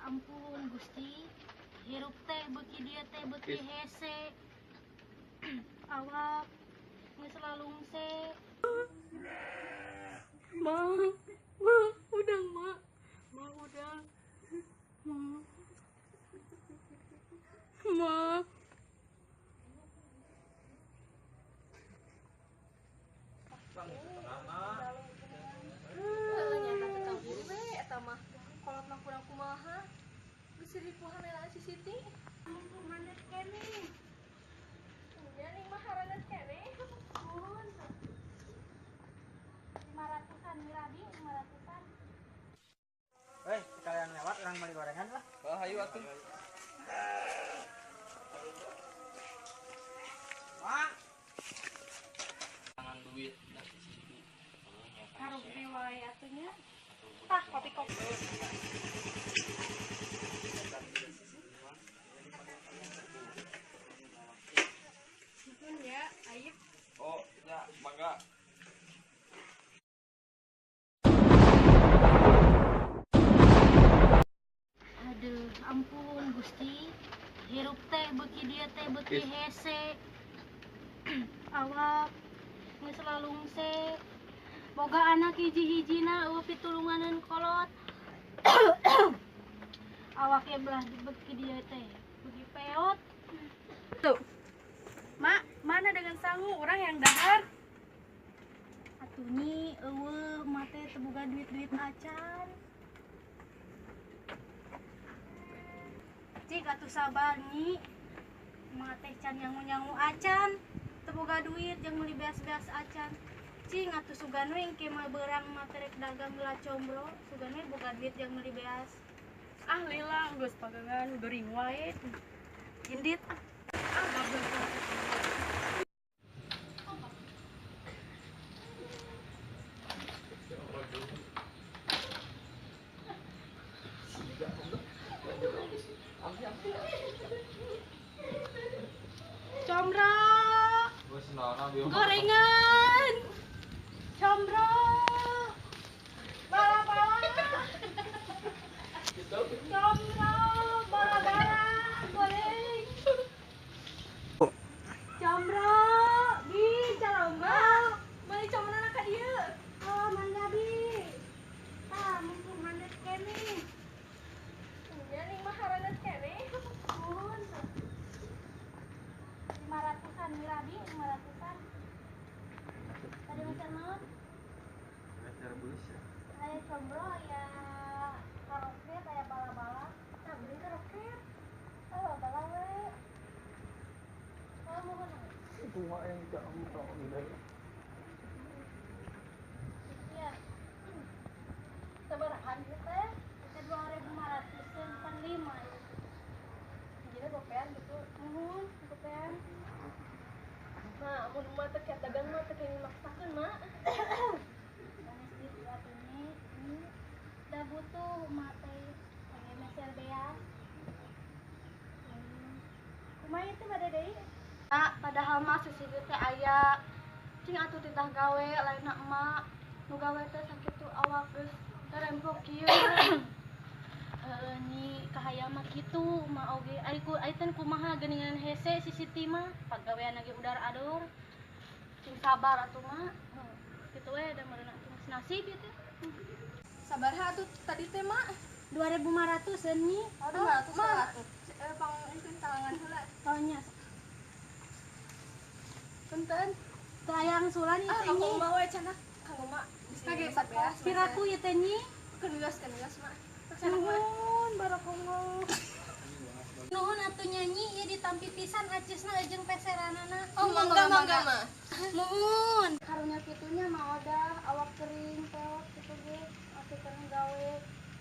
ampun Gusti, hirup teh beki dia teh beki hese. Awak geus lalungse. Ma, udah ma udah. Ma. Nyata tetang diri we eta mah. Kolot mah kurang kumaha. Geus ripuhan ela si Siti. Mandet kene. Ya ning mah haranet keneh. Pun. 500-an mirabi 500-an. Sekalian lewat orang beli gorengan lah. Oh, hayu atuh. Mak, Tangan duit. Harus riwayat atunya. Tah kopi-kopi. Pun ya, aib. Oh, ya, mangga. Aduh, ampun Gusti, hirup teh beki dia teh beki hese. Awak geus lalungse. Boga anak hiji-hijina eueuh pitulunganan kolot. Awaknya belah beki dia teh beki peot. Tuh. Mak, mana dengan sangu orang yang dahar? Atunya eueuh mate teu boga duit-duit acan. Cik atuh sabar nyi. Mate can nyangu-nyangu acan. Teu boga duit jeung meuli beas-beas acan. Cing atuh sugan we engke mah beurang mah terek dagang heula combro, sugan we boga duit jeung meuli beas. Ah lila, geus pagangan geuring wae. Indit. Ah gabeul. Combro, Wes naon bieu. gorengan. Combro. Bala-bala. Combro, bala-bala, goreng. Combro, bi calomba. Meuli combro ka dieu. Oh, mangga bi. Tah, mumpung mandet kene. Ya ning mah haranet keneh. Pun. 500-an mirabi 500-an. Tadi macam naon? Aya combro, aya karoket, aya bala-bala. Tah beli karoket. Bala-bala we. Oh, mohon. itu mak yang tidak tahu udah. Iya. Sabarahan ieu teh? Teh 2.500 pan 5. Jadi gopean gitu. Nuhun, gopean. Nah, mun mah teh kiat dagang mah teh kenging maksakeun, Mak. Manis gitu atunya. Ini da butuh mate pengen meser beas. Kumaha ieu teh bade deui? Nah, padahal mah si Siti teh aya cing atuh titah gawe lainna emak. Nu gawe teh sakitu awak geus terempok kieu. Nyi kahaya mah kitu mah oge ai teh kumaha geuningan hese si Siti mah pagawean ge udar ador. Cing sabar atuh, Mak. Kitu we da meureuna nasib ieu teh. Sabaraha atuh tadi teh, Mak? 2.500 nyi. Aduh, Mak. Pang engkeun talangan heula. Tanya Punten. tayang sulan ieu Ah, teh nyi. kanggo Mak we cenah. Kanggo Mak. Kage beas. Piraku ieu teh nyi. Keun geus, Mak. Cenah Mak. Nuhun barakallah. Nuhun atuh nyanyi ieu ditampi pisan acesna jeung peseranana. Oh, mangga, Mak. Nuhun. Karunya kitunya mah odah awak kering peot kitu ge. Atuh keur gawe.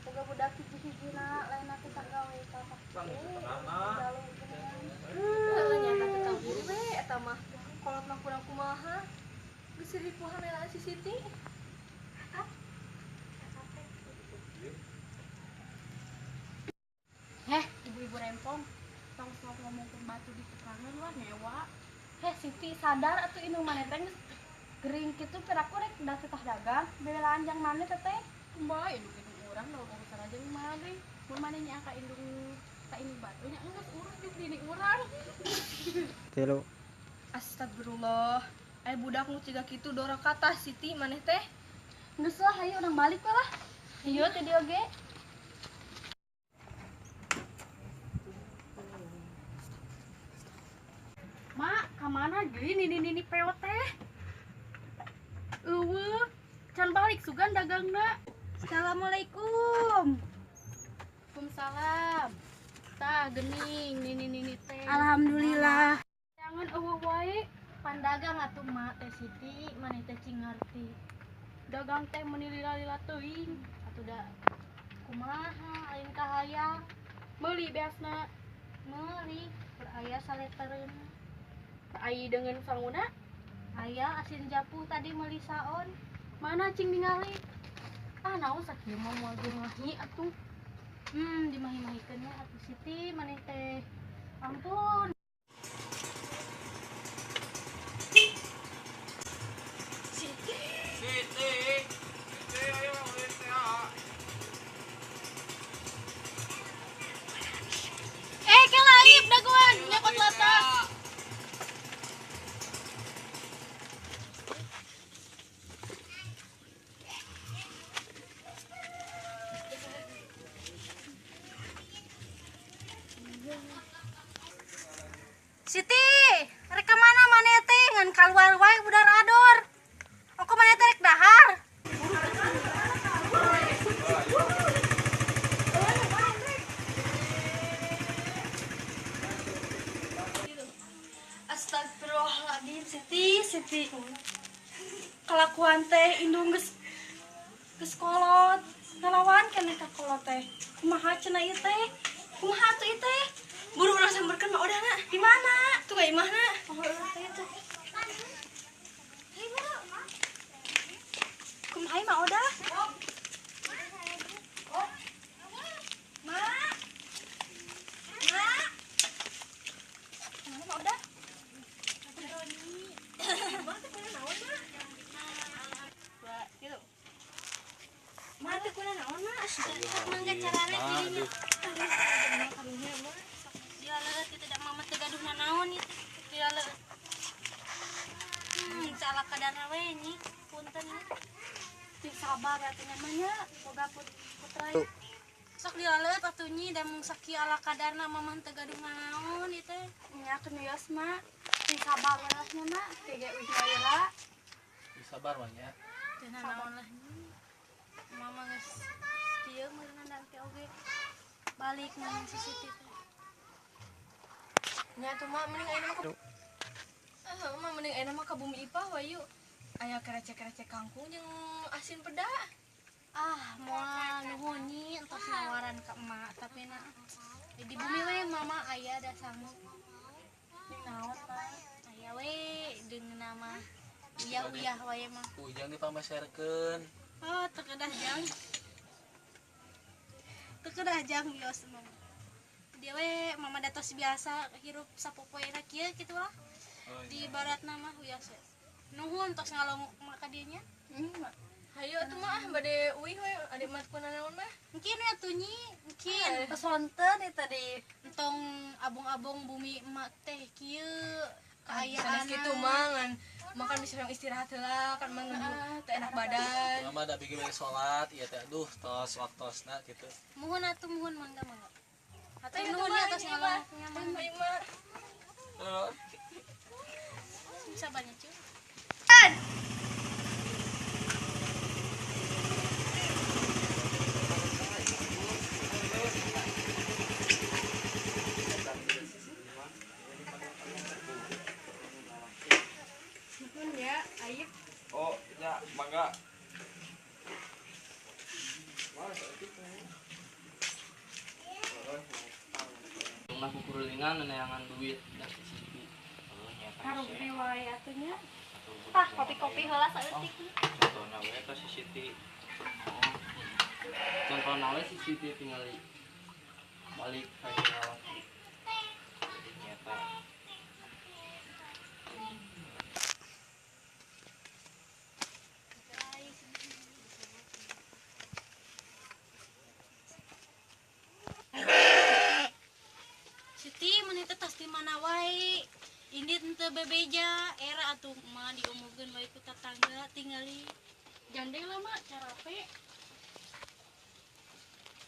Boga budak hiji-hijina lainna teh gawe kakak. Gawe geuningan. Heula nyata tetang diri we eta mah. Kolot mah kurang kumaha. Geus ripuhan ela si Siti. Heh, ibu-ibu rempong. Tong sok ngomong ke batu di tukangan wah nyewa. Heh, Siti sadar atuh indung maneh teh geus gering kitu piraku rek da titah dagang. Bebelaan jang maneh teh teh. Kumaha induk-induk urang da urusan aja mah. mun manehnya ka indung ka ini batunya geus urang di dini urang. Telu. Astagfirullah. Ai budak nu ciga kitu dora kata Siti maneh teh. Geus lah hayu urang balik we lah. Ieu teh dia oge. Mak, ka mana deui nini peot teh? Eueuh, can balik sugan dagangna. Assalamualaikum. Waalaikumsalam. Tah geuning nini teh. Alhamdulillah. Jangan eueuh wae. Pandagang atuh mak teh Siti, maneh teh cing ngarti. Dagang teh meuni lila-lila teuing. Atuh da kumaha aing kahayang Meuli beasna. meuli aya saletereun. Ai dengan sanguna. Aya asin japu tadi meuli saon. Mana cing ningali? Ah naon sakieu mah moal ngahi atuh. Dimahi-mahikeun we atuh Siti maneh teh. Ampun. Siti, ayo ulin teh. Kelaib daguan nyakot latas. Siti, rek ka mana maneh teh ngan kaluar wae budar ador. Engko maneh teh rek dahar. Astagfirullahaladzim Siti. Kelakuan teh indung geus kolot. Ngalawan keneh ka kolot teh. Kumaha cenah ieu teh? Kumaha atuh ieu teh? Buru urang samberkeun mah odana. Di mana? Tuh ka imahna. Oh, teh itu. Kumaha mah odah? Mak. Mana mah odah? Mati kuna naon mah? Mangga carana dirinya. Dia leureut kitu da mama teh gaduh nanaon ieu teh. Dia leureut. Salah kadarna we nyi. Punten. Ting sabar atuh namanya boga putra. Sok dia leureut atuh nyi da mung sakieu ala kadarna mama teh gaduh nanaon ieu teh. Nya keunios mah. Ting sabar welasnya mah. Tege ujaya. Sabar mah nya. Teu nanaon lah nyi. Mama geus kieu meureunan teh oge. Balik nang si Siti teh. Nya tuh mah mending ayeuna mah mending ayeuna mah ka bumi ipah we yuk. Aya kerecek-kerecek kangkung jeung asin peda. Moal nuhun nyi entos nawaran ka emak tapi na di bumi we mama aya da sangu. Ning naon mah? Aya we dengan nama uyah-uyah wae mah. Ujang dipameserkeun. Oh, teu kedah jang. Teu kedah jang bios mah. Dia we mama datos biasa hirup sapopoena kieu kitu lah. Di baratna mah uyas we. Nuhun tos ngalongok mak ka dieu nya. Hayu atuh mah bade uih we ade mat kuna naon mah? Mungkin we atuh nyi, mungkin Pesonten eta di entong abong-abong bumi emak teh kieu kaayaan kaayaan kitu mah ngan makan bisa istirahat heula kan mah teu enak badan. Mama da bikin salat ieu teh aduh tos waktosna kitu. Muhun atuh muhun mangga. Atuh Ayo nuhun mah ya tos ngalongoknya mah. Ayo mah. Sabarnya cuy. Oh, ya, mangga. Rumah kukurulingan neneangan duit dari Siti. Karung wae atuh nya. Tah kopi-kopi heula saeutik. Contohna we ka si Siti. Contohna we si Siti tinggal balik ka laki. Jadi nyata. bebeja era atuh mah diomongkeun bae ku tetangga tingali Jandeng lah mak cara pe.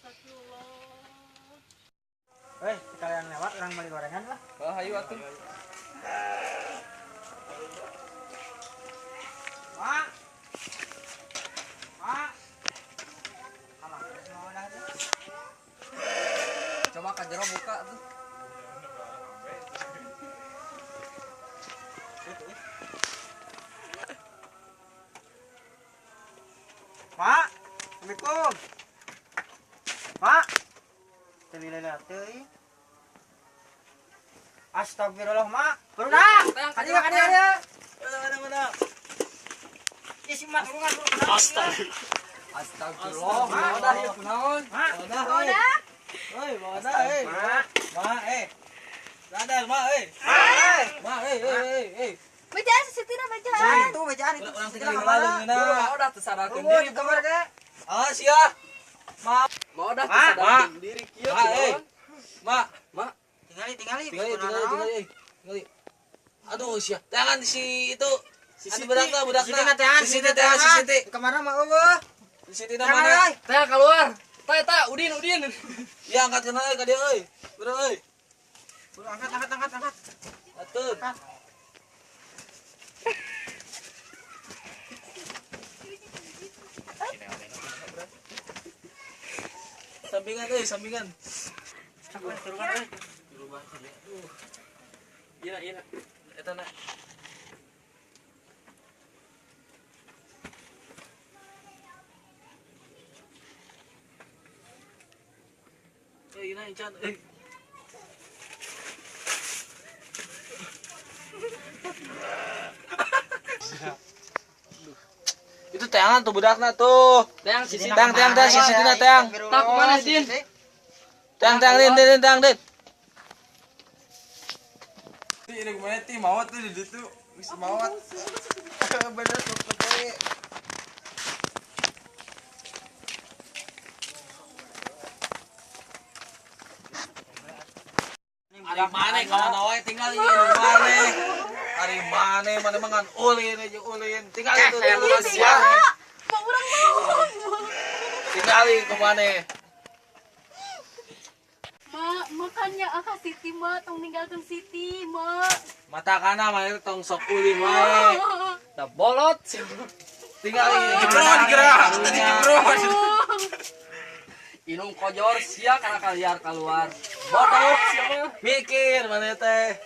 astagfirullah. Hei, sekalian lewat orang beli gorengan lah. Oh, ayo atuh. Mak. Mak. Alah, mau dah tuh. Coba ka jero buka tuh. Mak. Assalamualaikum. Mak. Terlihat teuing. Astagfirullah, Mak. Baru dah. Kadieu. Mana. Isi mak turungan. Astagfirullah. Udah ya kunaon? Mak. Udah. Hei, mana hei? Ma, Sadar, Ma, Ma, Bejaan sitina bejaan. Nah, itu bejaan itu. Orang Kita tinggal kemana? ngeuna. Udah tersadarkan Tunggu diri. di kamar ge. Ah, sia. Ma, udah tersadarkan diri kieu. Ma, Tinggali. Aduh, sia. Jangan si itu. Si Siti, budakna. Siti mah tehan, Si Siti Siti, tehan. si Siti. Di kamar mah eueuh. Si Siti Jangan, mana? euy. Teh keluar. Teh, Udin. Ya angkat kena euy ka dieu euy. Bro euy. Udah angkat. Atuh. Sampingan. Turunkan euy. Iya. Eta na. Ina encan. Itu teangan tuh budakna tuh. Teang sisi. Teang si Sitina teang. Tak kemana, Din? Teang Din. Ini gimana ti mawat tuh di situ. Wis mawat. Bener tuh teh. Ari mana kalau nawai tinggal ieu mana? Ari mana mangan ulin aja ulin. Tinggal itu dulu sia. Kok urang mau? Tinggali ke mana? Makanya akak Siti mah tong ninggalkeun Siti mah. Mata kana mah itu tong sok ulin wae. Da bolot. Tinggali Tadi Inung kojor sia kana kaliar keluar. Bodoh siapa? mikir mana teh.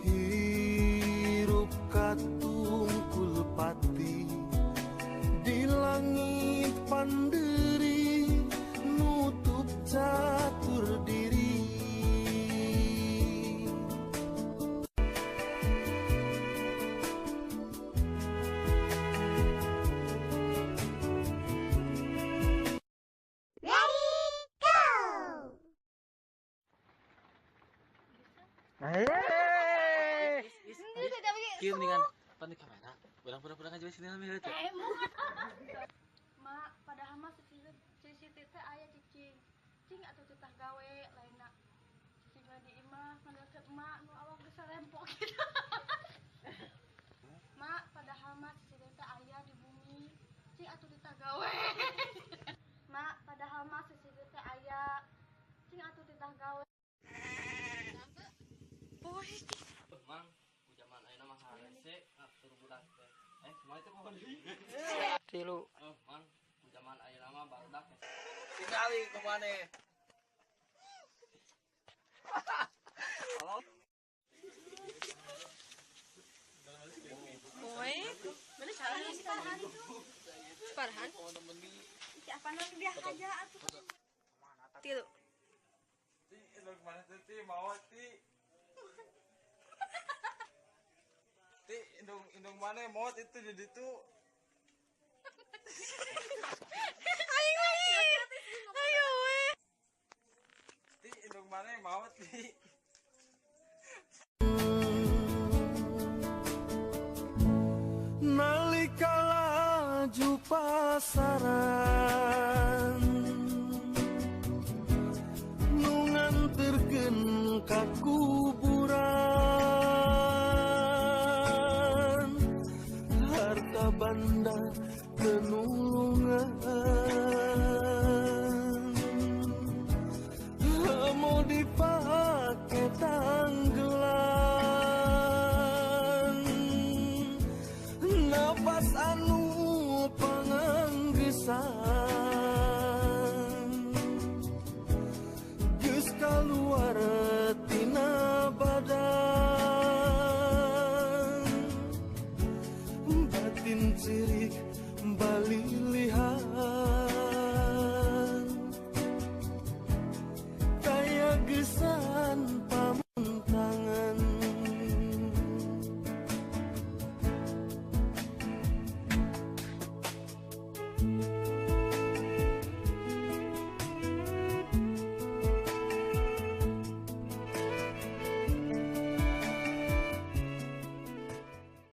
hirup katungkul pati di langit panderi nutup catur diri. Kieu mendingan panik kamera. Pulang aja sini lamih teh. Mak, padahal mah si teh aya cicing. Cing atuh titah gawe lainna. Cicing di imah ngandalkeun emak nu awak geus sarempok kitu. Mak, padahal mah si teh aya di bumi. Cing atuh titah gawe. Mak, padahal mah si teh aya. Cing atuh titah gawe. Mang, zaman ayeuna mah harese atur budak teh. Kumaha teh pohon deui? Tilu. Mang, zaman ayeuna mah barudak teh. Tinggali ke mana? Halo? Boy, mana salah si Farhan itu? Farhan? Si apa nang dia aja atuh. Tilu. Indung mana teh mau ti? Ti indung mana mau itu jadi tuh. Ayo we. Ti indung mana mau ti? Nalika laju pasaran nu nganterkeun ka